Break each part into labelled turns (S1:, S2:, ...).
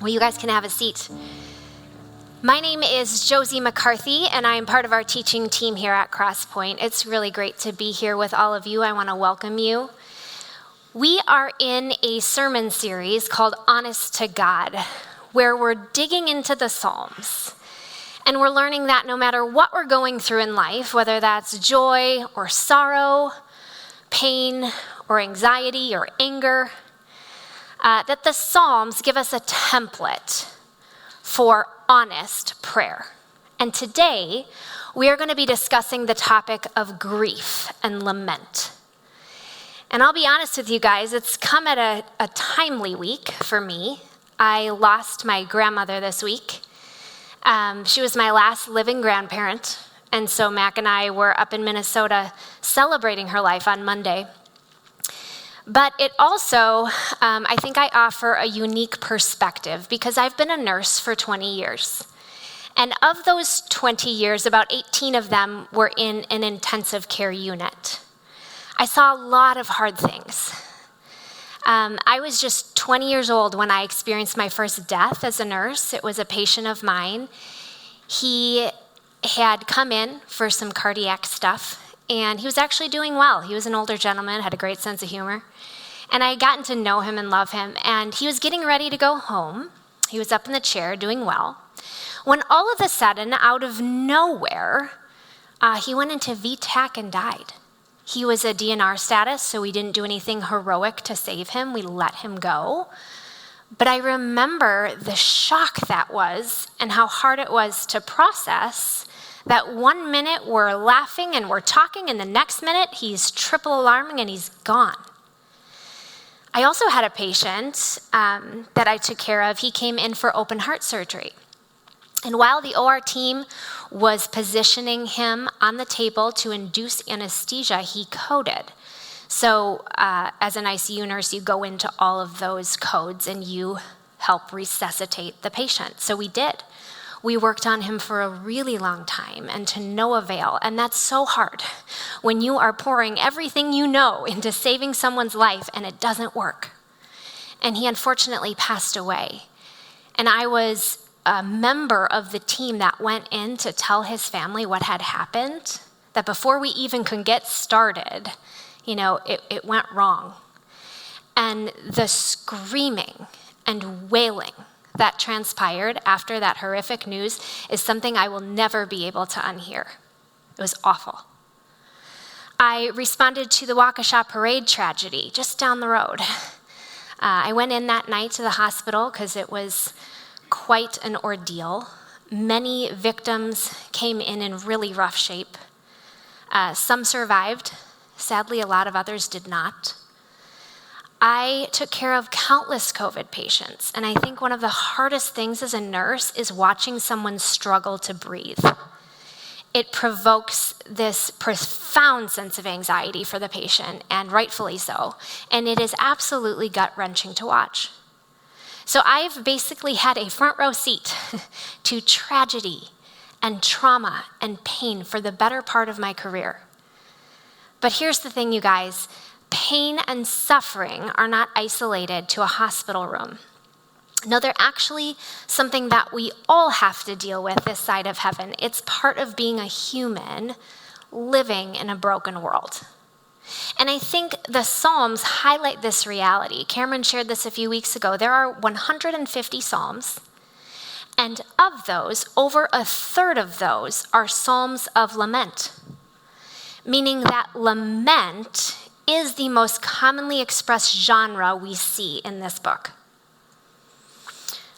S1: Well, you guys can have a seat. My name is Josie McCarthy, and I am part of our teaching team here at Crosspoint. It's really great to be here with all of you. I want to welcome you. We are in a sermon series called Honest to God, where we're digging into the Psalms. And we're learning that no matter what we're going through in life, whether that's joy or sorrow, pain or anxiety or anger, that the Psalms give us a template for honest prayer. And today, we are going to be discussing the topic of grief and lament. And I'll be honest with you guys, it's come at a timely week for me. I lost my grandmother this week. She was my last living grandparent, and so Mac and I were up in Minnesota celebrating her life on Monday. But it also, I think I offer a unique perspective because I've been a nurse for 20 years. And of those 20 years, about 18 of them were in an intensive care unit. I saw a lot of hard things. I was just 20 years old when I experienced my first death as a nurse. It was a patient of mine. He had come in for some cardiac stuff, and he was actually doing well. He was an older gentleman, had a great sense of humor. And I had gotten to know him and love him, and he was getting ready to go home. He was up in the chair doing well, when all of a sudden, out of nowhere, he went into VTAC and died. He was a DNR status, so we didn't do anything heroic to save him. We let him go. But I remember the shock that was and how hard it was to process that 1 minute we're laughing and we're talking, and the next minute he's triple alarming and he's gone. I also had a patient that I took care of. He came in for open heart surgery. And while the OR team was positioning him on the table to induce anesthesia, he coded. So as an ICU nurse, you go into all of those codes and you help resuscitate the patient. So we did. We worked on him for a really long time and to no avail. And that's so hard when you are pouring everything you know into saving someone's life and it doesn't work. And he unfortunately passed away. And I was a member of the team that went in to tell his family what had happened, that before we even could get started, it went wrong. And the screaming and wailing that transpired after that horrific news is something I will never be able to unhear. It was awful. I responded to the Waukesha Parade tragedy just down the road. I went in that night to the hospital because it was quite an ordeal. Many victims came in really rough shape. Some survived. Sadly, a lot of others did not. I took care of countless COVID patients, and I think one of the hardest things as a nurse is watching someone struggle to breathe. It provokes this profound sense of anxiety for the patient, and rightfully so, and it is absolutely gut-wrenching to watch. So I've basically had a front row seat to tragedy and trauma and pain for the better part of my career. But here's the thing, you guys. Pain and suffering are not isolated to a hospital room. No, they're actually something that we all have to deal with this side of heaven. It's part of being a human living in a broken world. And I think the Psalms highlight this reality. Cameron shared this a few weeks ago. There are 150 Psalms, and of those, over a third of those are Psalms of lament, meaning that lament is the most commonly expressed genre we see in this book.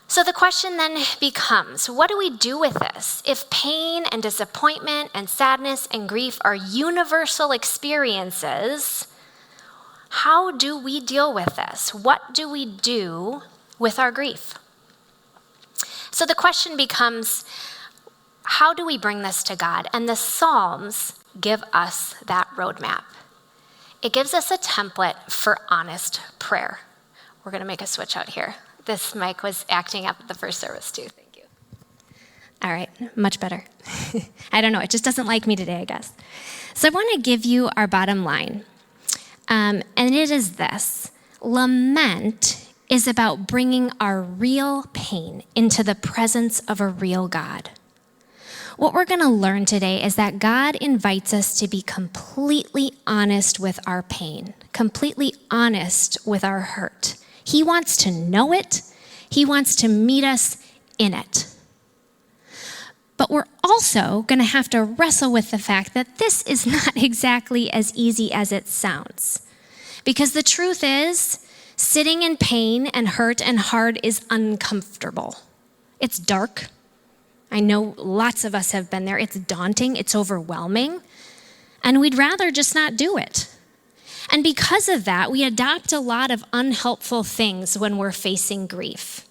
S1: So the question then becomes, what do we do with this? If pain and disappointment and sadness and grief are universal experiences, how do we deal with this? What do we do with our grief? So the question becomes, how do we bring this to God? And the Psalms give us that roadmap. It gives us a template for honest prayer. We're going to make a switch out here. This mic was acting up at the first service too. Thank you. All right, much better. I don't know, it just doesn't like me today, I guess. So I want to give you our bottom line. And it is this. Lament is about bringing our real pain into the presence of a real God. What we're going to learn today is that God invites us to be completely honest with our pain, completely honest with our hurt. He wants to know it. He wants to meet us in it. But we're also going to have to wrestle with the fact that this is not exactly as easy as it sounds. Because the truth is, sitting in pain and hurt and hard is uncomfortable. It's dark. I know lots of us have been there. It's daunting. It's overwhelming. And we'd rather just not do it. And because of that, we adopt a lot of unhelpful things when we're facing grief.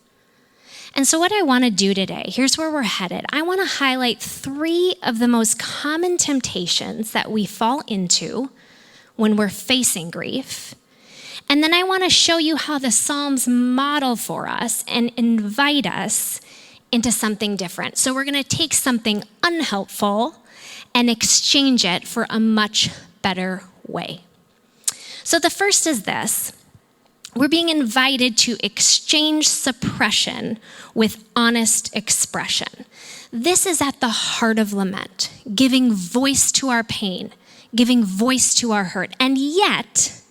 S1: And so what I want to do today, here's where we're headed. I want to highlight 3 of the most common temptations that we fall into when we're facing grief. And then I want to show you how the Psalms model for us and invite us into something different. So we're going to take something unhelpful and exchange it for a much better way. So the first is this. We're being invited to exchange suppression with honest expression. This is at the heart of lament, giving voice to our pain, giving voice to our hurt. And yet,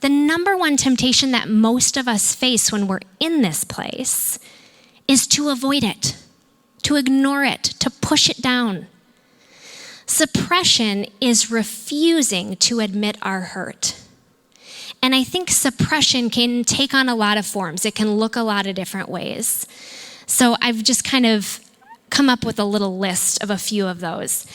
S1: the number one temptation that most of us face when we're in this place is to avoid it, to ignore it, to push it down. Suppression is refusing to admit our hurt. And I think suppression can take on a lot of forms. It can look a lot of different ways. So I've just kind of come up with a little list of a few of those.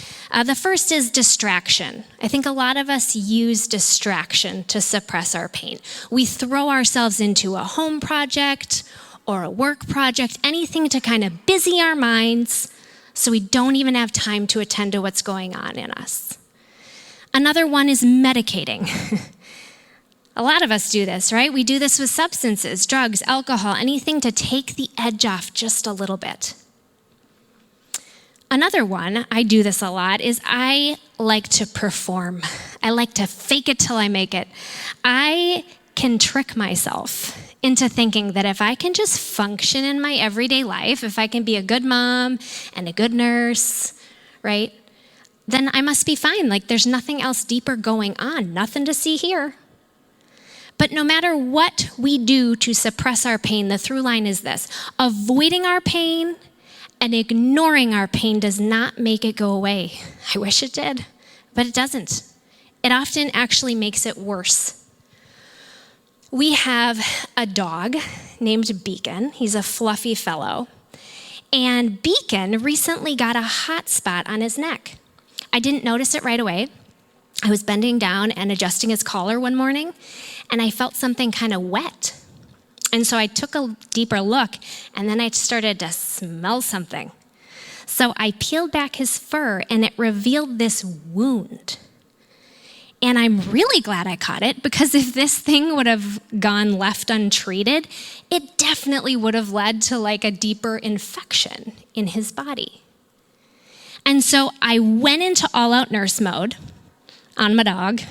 S1: The first is distraction. I think a lot of us use distraction to suppress our pain. We throw ourselves into a home project or a work project, anything to kind of busy our minds so we don't even have time to attend to what's going on in us. Another one is medicating. A lot of us do this, right? We do this with substances, drugs, alcohol, anything to take the edge off just a little bit. Another one, I do this a lot, is I like to perform. I like to fake it till I make it. I can trick myself into thinking that if I can just function in my everyday life, if I can be a good mom and a good nurse, right, then I must be fine. Like there's nothing else deeper going on, nothing to see here. But no matter what we do to suppress our pain, the through line is this: avoiding our pain and ignoring our pain does not make it go away. I wish it did, but it doesn't. It often actually makes it worse. We have a dog named Beacon. He's a fluffy fellow. And Beacon recently got a hot spot on his neck. I didn't notice it right away. I was bending down and adjusting his collar one morning, and I felt something kind of wet. And so I took a deeper look, and then I started to smell something. So I peeled back his fur, and it revealed this wound. And I'm really glad I caught it, because if this thing would have gone left untreated, it definitely would have led to like a deeper infection in his body. And so I went into all-out nurse mode on my dog.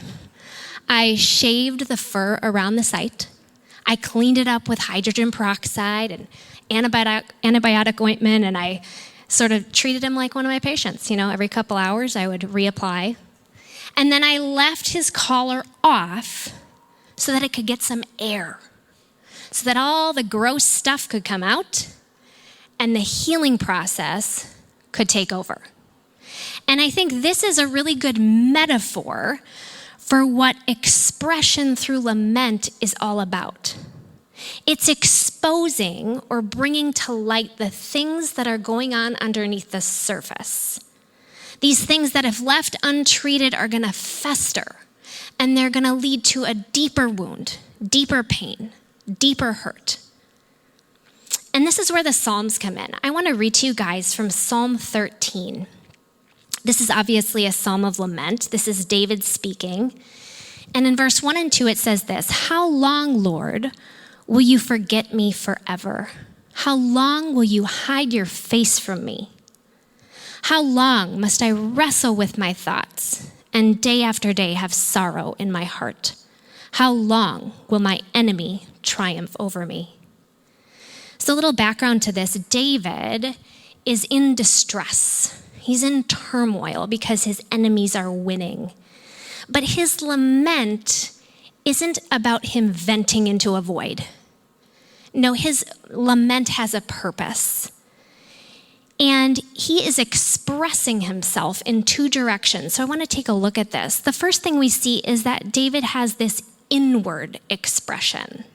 S1: I shaved the fur around the site. I cleaned it up with hydrogen peroxide and antibiotic ointment, and I sort of treated him like one of my patients. You know, every couple hours I would reapply. And then I left his collar off so that it could get some air, so that all the gross stuff could come out and the healing process could take over. And I think this is a really good metaphor for what expression through lament is all about. It's exposing or bringing to light the things that are going on underneath the surface. These things that if left untreated are going to fester, and they're going to lead to a deeper wound, deeper pain, deeper hurt. And this is where the Psalms come in. I want to read to you guys from Psalm 13. This is obviously a psalm of lament. This is David speaking. And in verse 1 and 2, it says this: "How long, Lord, will you forget me forever? How long will you hide your face from me? How long must I wrestle with my thoughts and day after day have sorrow in my heart? How long will my enemy triumph over me? So a little background to this, David is in distress. He's in turmoil because his enemies are winning. But his lament isn't about him venting into a void. No, his lament has a purpose. And he is expressing himself in two directions. So I want to take a look at this. The first thing we see is that David has this inward expression.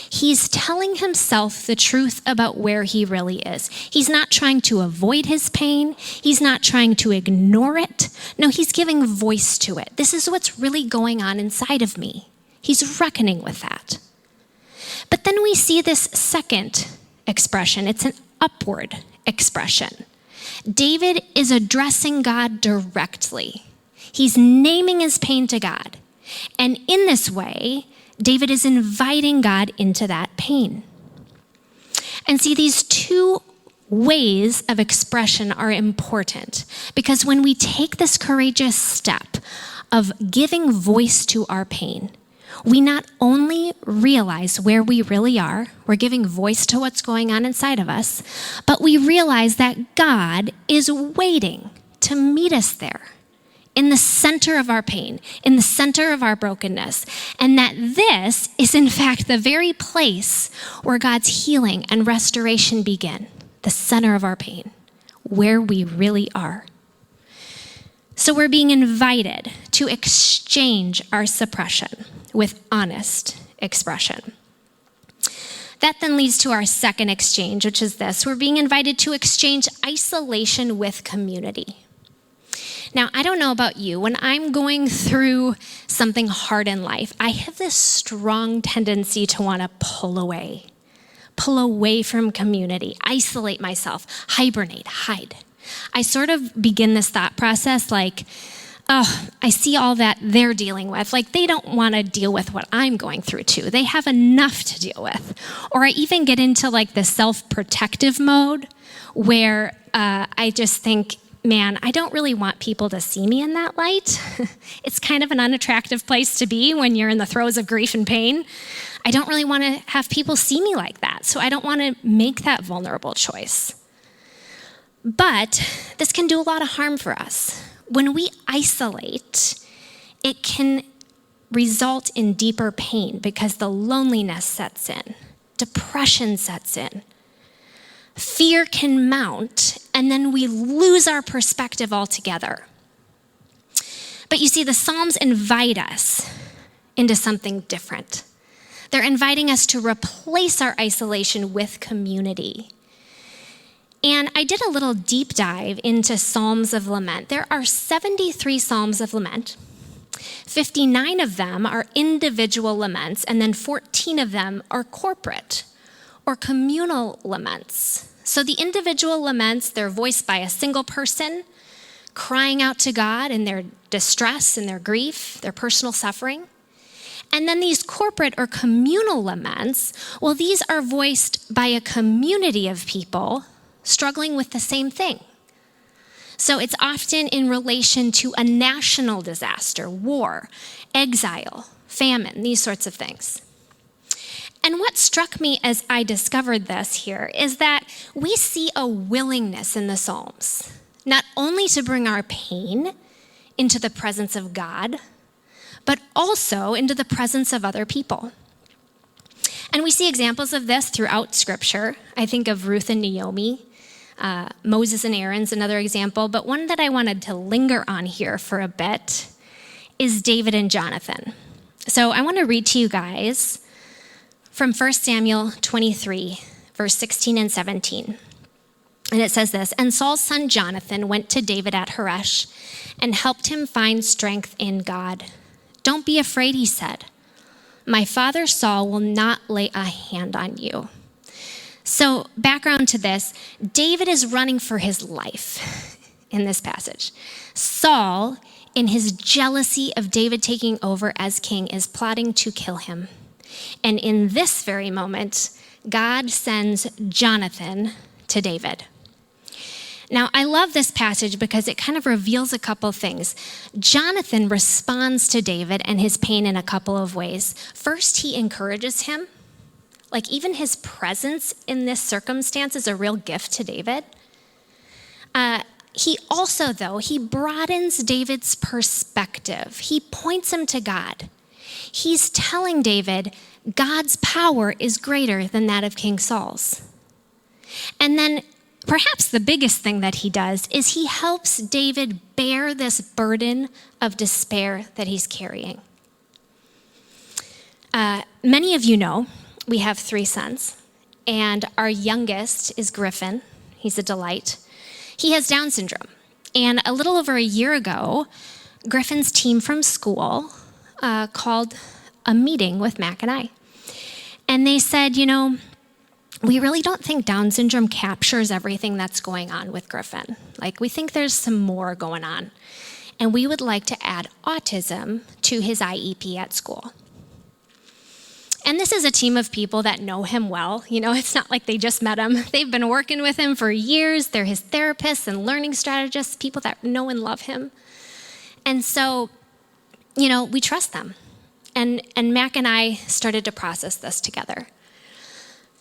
S1: He's telling himself the truth about where he really is. He's not trying to avoid his pain. He's not trying to ignore it. No, he's giving voice to it. This is what's really going on inside of me. He's reckoning with that. But then we see this second expression. It's an upward expression. David is addressing God directly. He's naming his pain to God. And in this way, David is inviting God into that pain. And see, these two ways of expression are important because when we take this courageous step of giving voice to our pain, we not only realize where we really are, we're giving voice to what's going on inside of us, but we realize that God is waiting to meet us there in the center of our pain, in the center of our brokenness, and that this is in fact the very place where God's healing and restoration begin, the center of our pain, where we really are. So we're being invited to exchange our suppression with honest expression. That then leads to our second exchange, which is this. We're being invited to exchange isolation with community. Now, I don't know about you. When I'm going through something hard in life, I have this strong tendency to want to pull away from community, isolate myself, hibernate, hide. I sort of begin this thought process like, oh, I see all that they're dealing with. Like they don't want to deal with what I'm going through too. They have enough to deal with. Or I even get into like the self-protective mode where I just think, man, I don't really want people to see me in that light. It's kind of an unattractive place to be when you're in the throes of grief and pain. I don't really want to have people see me like that. So I don't want to make that vulnerable choice. But this can do a lot of harm for us. When we isolate, it can result in deeper pain because the loneliness sets in, depression sets in, fear can mount, and then we lose our perspective altogether. But you see, the Psalms invite us into something different. They're inviting us to replace our isolation with community. And I did a little deep dive into Psalms of Lament. There are 73 Psalms of Lament. 59 of them are individual laments, and then 14 of them are corporate or communal laments. So the individual laments, they're voiced by a single person crying out to God in their distress and their grief, their personal suffering. And then these corporate or communal laments, well, these are voiced by a community of people struggling with the same thing. So it's often in relation to a national disaster, war, exile, famine, these sorts of things. And what struck me as I discovered this here is that we see a willingness in the Psalms, not only to bring our pain into the presence of God, but also into the presence of other people. And we see examples of this throughout Scripture. I think of Ruth and Naomi. Moses and Aaron's another example, but one that I wanted to linger on here for a bit is David and Jonathan. So I want to read to you guys from 1 Samuel 23, verse 16 and 17. And it says this, "And Saul's son Jonathan went to David at Horesh and helped him find strength in God. 'Don't be afraid,' he said. 'My father Saul will not lay a hand on you.'" So background to this, David is running for his life in this passage. Saul, in his jealousy of David taking over as king, is plotting to kill him. And in this very moment, God sends Jonathan to David. Now, I love this passage because it kind of reveals a couple things. Jonathan responds to David and his pain in a couple of ways. First, he encourages him. Like, even his presence in this circumstance is a real gift to David. He also, though, he broadens David's perspective. He points him to God. He's telling David, God's power is greater than that of King Saul's. And then perhaps the biggest thing that he does is he helps David bear this burden of despair that he's carrying. Many of you know we have 3 sons, and our youngest is Griffin. He's a delight. He has Down syndrome. And a little over a year ago, Griffin's team from school called a meeting with Mac and I. And they said, we really don't think Down syndrome captures everything that's going on with Griffin. Like, we think there's some more going on. And we would like to add autism to his IEP at school. And this is a team of people that know him well. It's not like they just met him. They've been working with him for years. They're his therapists and learning strategists, people that know and love him. And so, we trust them. And Mac and I started to process this together.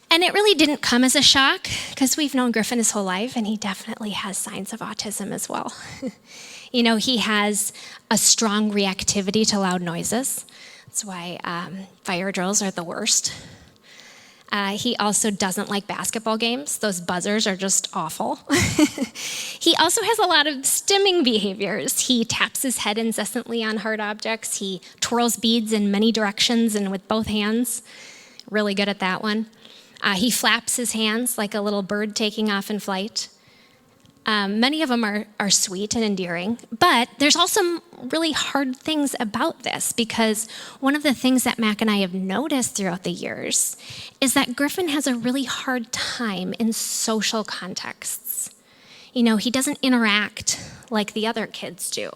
S1: And it really didn't come as a shock because we've known Griffin his whole life, and he definitely has signs of autism as well. He has a strong reactivity to loud noises. That's why fire drills are the worst. He also doesn't like basketball games. Those buzzers are just awful. He also has a lot of stimming behaviors. He taps his head incessantly on hard objects. He twirls beads in many directions and with both hands. Really good at that one. He flaps his hands like a little bird taking off in flight. Many of them are sweet and endearing, but there's also really hard things about this, because one of the things that Mac and I have noticed throughout the years is that Griffin has a really hard time in social contexts. He doesn't interact like the other kids do,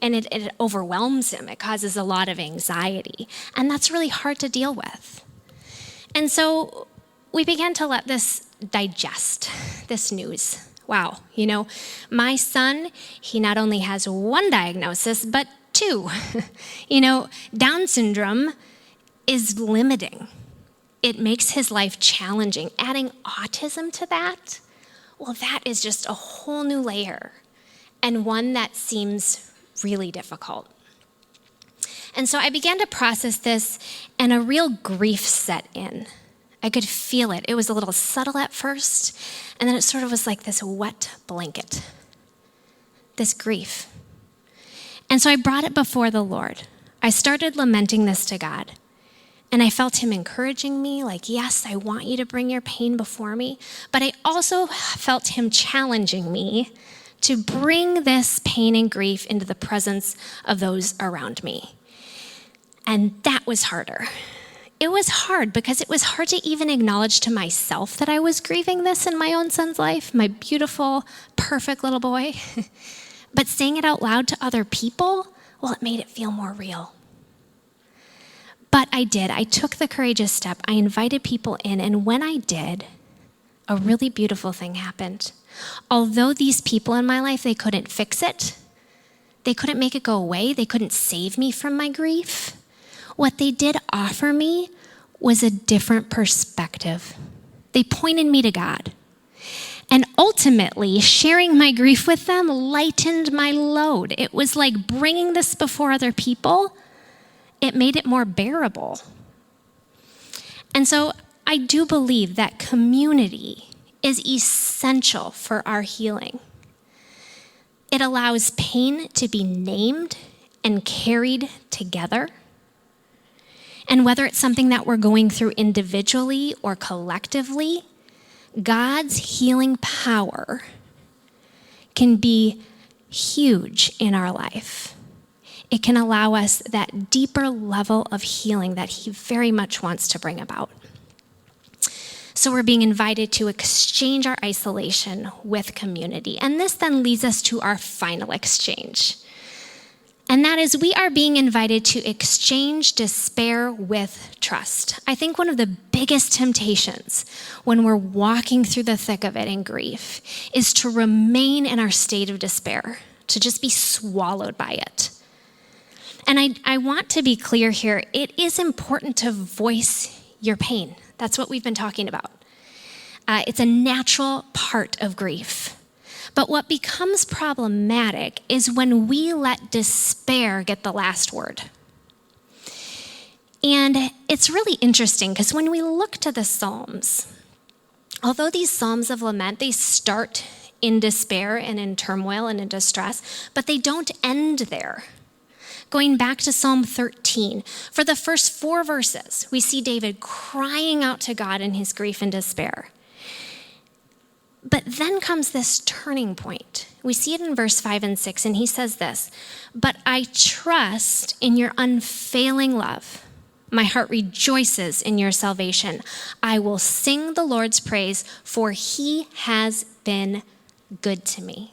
S1: and it overwhelms him. It causes a lot of anxiety, and that's really hard to deal with. And so we began to let this digest, this news. Wow, my son, he not only has 1 diagnosis, but 2. Down syndrome is limiting. It makes his life challenging. Adding autism to that, well, that is just a whole new layer, and one that seems really difficult. And so I began to process this, and a real grief set in. I could feel it. It was a little subtle at first, and then it sort of was like this wet blanket, this grief. And so I brought it before the Lord. I started lamenting this to God, and I felt him encouraging me, like, yes, I want you to bring your pain before me, but I also felt him challenging me to bring this pain and grief into the presence of those around me. And that was harder. It was hard because it was hard to even acknowledge to myself that I was grieving this in my own son's life, my beautiful, perfect little boy. But saying it out loud to other people, well, it made it feel more real. But I did. I took the courageous step. I invited people in, and when I did, a really beautiful thing happened. Although these people in my life, they couldn't fix it, they couldn't make it go away, they couldn't save me from my grief, what they did offer me was a different perspective. They pointed me to God. And ultimately, sharing my grief with them lightened my load. It was like bringing this before other people. It made it more bearable. And so I do believe that community is essential for our healing. It allows pain to be named and carried together. And whether it's something that we're going through individually or collectively, God's healing power can be huge in our life. It can allow us that deeper level of healing that he very much wants to bring about. So we're being invited to exchange our isolation with community. And this then leads us to our final exchange. And that is, we are being invited to exchange despair with trust. I think one of the biggest temptations when we're walking through the thick of it in grief is to remain in our state of despair, to just be swallowed by it. And I want to be clear here, it is important to voice your pain. That's what we've been talking about. It's a natural part of grief. But what becomes problematic is when we let despair get the last word. And it's really interesting because when we look to the Psalms, although these Psalms of lament, they start in despair and in turmoil and in distress, but they don't end there. Going back to Psalm 13, for the first 4 verses, we see David crying out to God in his grief and despair. But then comes this turning point. We see it in verse 5 and 6, and he says this, "But I trust in your unfailing love. My heart rejoices in your salvation. I will sing the Lord's praise, for he has been good to me."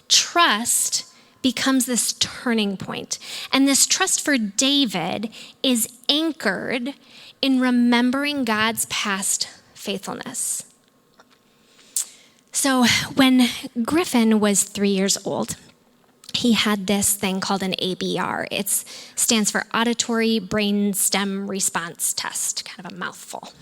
S1: Trust becomes this turning point. And this trust for David is anchored in remembering God's past faithfulness. So when Griffin was 3 years old, he had this thing called an ABR. It stands for Auditory Brain Stem Response Test, kind of a mouthful.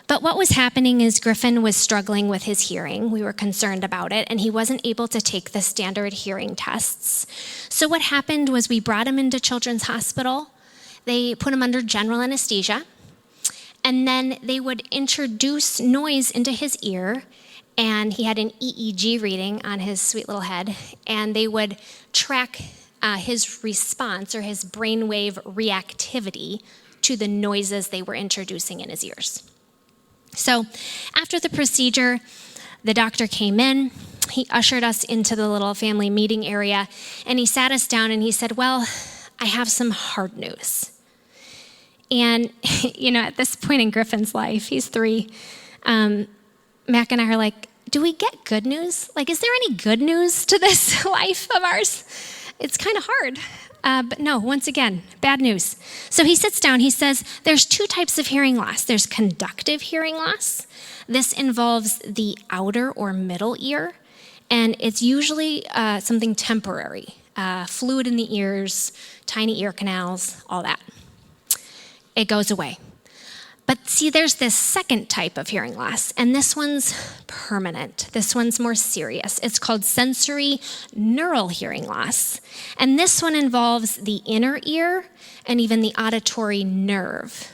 S1: But what was happening is Griffin was struggling with his hearing. We were concerned about it, and he wasn't able to take the standard hearing tests. So what happened was we brought him into Children's Hospital. They put him under general anesthesia, and then they would introduce noise into his ear, and he had an EEG reading on his sweet little head, and they would track his response or his brainwave reactivity to the noises they were introducing in his ears. So after the procedure, the doctor came in, he ushered us into the little family meeting area, and he sat us down and he said, "Well, I have some hard news." And, at this point in Griffin's life, he's 3, Mac and I are like, do we get good news? Like, is there any good news to this life of ours? It's kind of hard. But no, once again, bad news. So he sits down, he says, there's 2 types of hearing loss. There's conductive hearing loss. This involves the outer or middle ear, and it's usually something temporary. Fluid in the ears, tiny ear canals, all that. It goes away. But see, there's this second type of hearing loss, and this one's permanent. This one's more serious. It's called sensory neural hearing loss. And this one involves the inner ear and even the auditory nerve.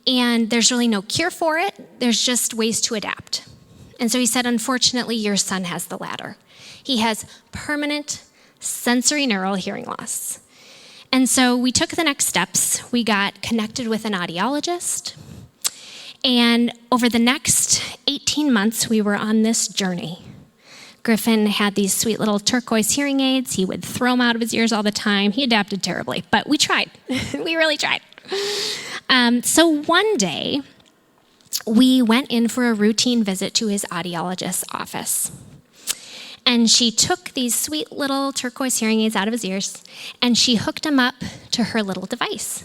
S1: And there's really no cure for it. There's just ways to adapt. And so he said, unfortunately, your son has the latter. He has permanent sensory neural hearing loss. And so we took the next steps. We got connected with an audiologist. And over the next 18 months, we were on this journey. Griffin had these sweet little turquoise hearing aids. He would throw them out of his ears all the time. He adapted terribly, but we tried. We really tried. So one day, we went in for a routine visit to his audiologist's office. And she took these sweet little turquoise hearing aids out of his ears, and she hooked them up to her little device.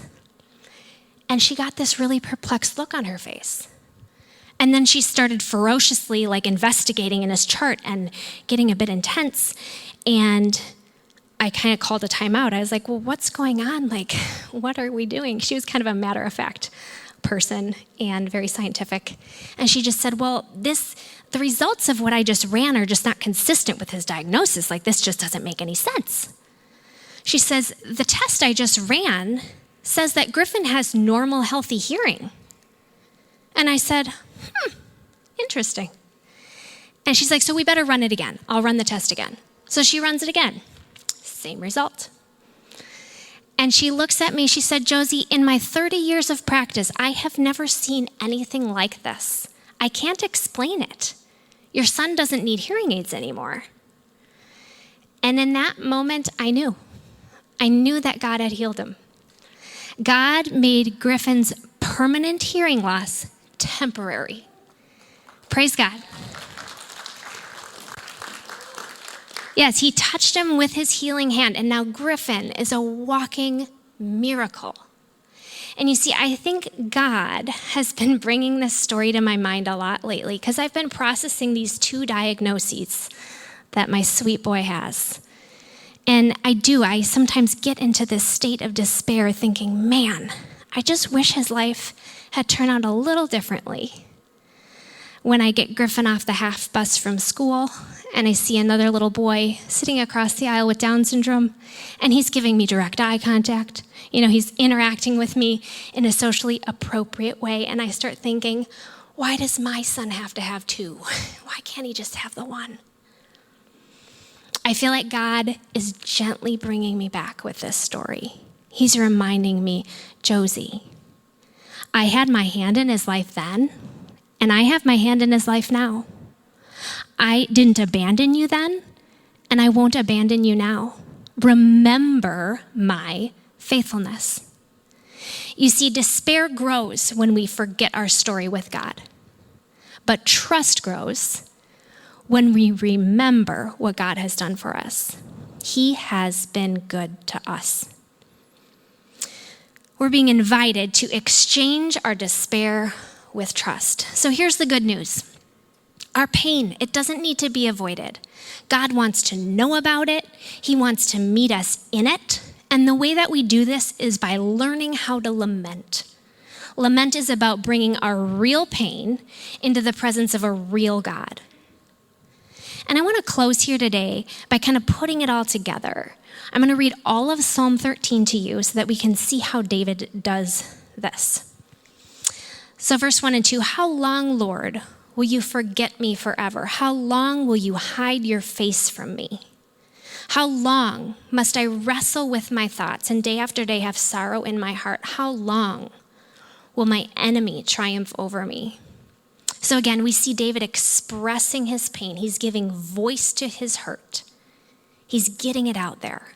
S1: And she got this really perplexed look on her face. And then she started ferociously investigating in his chart and getting a bit intense. And I kind of called a timeout. I was like, well, what's going on? What are we doing? She was kind of a matter-of-fact person and very scientific. And she just said, well, the results of what I just ran are just not consistent with his diagnosis. This just doesn't make any sense. She says, the test I just ran says that Griffin has normal, healthy hearing. And I said, interesting. And she's like, so we better run it again. I'll run the test again. So she runs it again. Same result. And she looks at me, she said, Josie, in my 30 years of practice, I have never seen anything like this. I can't explain it. Your son doesn't need hearing aids anymore. And in that moment, I knew that God had healed him. God made Griffin's permanent hearing loss temporary. Praise God. Yes, he touched him with his healing hand, and now Griffin is a walking miracle. And you see, I think God has been bringing this story to my mind a lot lately because I've been processing these 2 diagnoses that my sweet boy has. And I sometimes get into this state of despair thinking, man, I just wish his life had turned out a little differently. When I get Griffin off the half bus from school and I see another little boy sitting across the aisle with Down syndrome and he's giving me direct eye contact, he's interacting with me in a socially appropriate way, and I start thinking, why does my son have to have 2? Why can't he just have the 1? I feel like God is gently bringing me back with this story. He's reminding me, Josie, I had my hand in his life then, and I have my hand in his life now. I didn't abandon you then, and I won't abandon you now. Remember my faithfulness. You see, despair grows when we forget our story with God, but trust grows when we remember what God has done for us. He has been good to us. We're being invited to exchange our despair with trust. So here's the good news. Our pain, it doesn't need to be avoided. God wants to know about it. He wants to meet us in it. And the way that we do this is by learning how to lament. Lament is about bringing our real pain into the presence of a real God. And I want to close here today by kind of putting it all together. I'm going to read all of Psalm 13 to you so that we can see how David does this. So verse 1 and 2, how long, Lord, will you forget me forever? How long will you hide your face from me? How long must I wrestle with my thoughts and day after day have sorrow in my heart? How long will my enemy triumph over me? So again, we see David expressing his pain. He's giving voice to his hurt. He's getting it out there.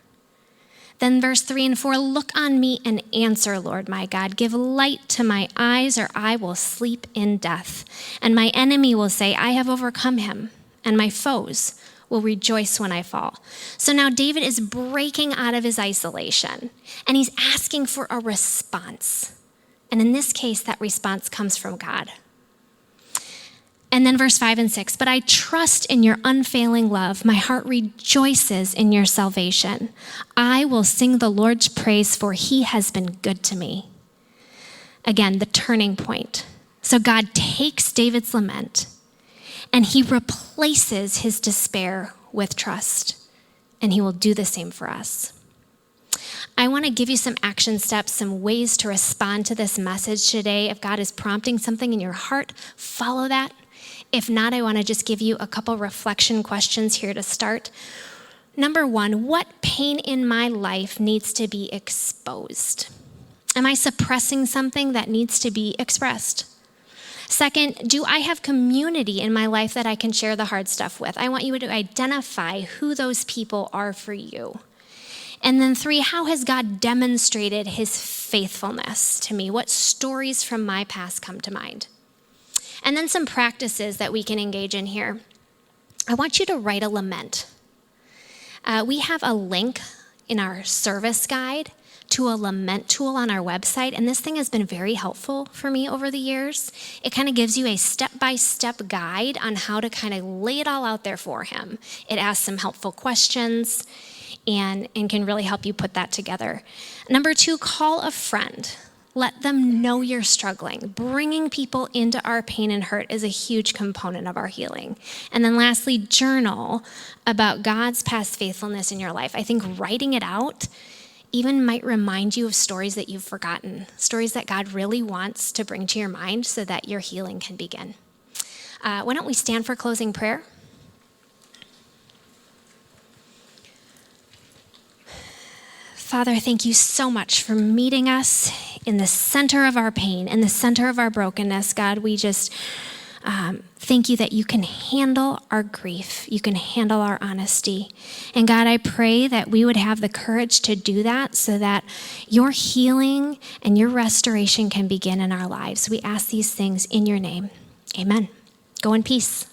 S1: Then verse 3 and 4, look on me and answer, Lord my God. Give light to my eyes, or I will sleep in death. And my enemy will say, I have overcome him, and my foes will rejoice when I fall. So now David is breaking out of his isolation, and he's asking for a response. And in this case, that response comes from God. And then verse 5 and 6, but I trust in your unfailing love. My heart rejoices in your salvation. I will sing the Lord's praise, for he has been good to me. Again, the turning point. So God takes David's lament and he replaces his despair with trust. And he will do the same for us. I want to give you some action steps, some ways to respond to this message today. If God is prompting something in your heart, follow that. If not, I want to just give you a couple reflection questions here to start. Number 1, what pain in my life needs to be exposed? Am I suppressing something that needs to be expressed? Second, do I have community in my life that I can share the hard stuff with? I want you to identify who those people are for you. And then 3, how has God demonstrated his faithfulness to me? What stories from my past come to mind? And then some practices that we can engage in here. I want you to write a lament. We have a link in our service guide to a lament tool on our website, and this thing has been very helpful for me over the years. It kind of gives you a step-by-step guide on how to kind of lay it all out there for him. It asks some helpful questions and can really help you put that together. Number 2, call a friend. Let them know you're struggling. Bringing people into our pain and hurt is a huge component of our healing. And then lastly, journal about God's past faithfulness in your life. I think writing it out even might remind you of stories that you've forgotten, stories that God really wants to bring to your mind so that your healing can begin. Why don't we stand for closing prayer? Father, thank you so much for meeting us in the center of our pain, in the center of our brokenness. God, we just thank you that you can handle our grief. You can handle our honesty. And God, I pray that we would have the courage to do that so that your healing and your restoration can begin in our lives. We ask these things in your name. Amen. Go in peace.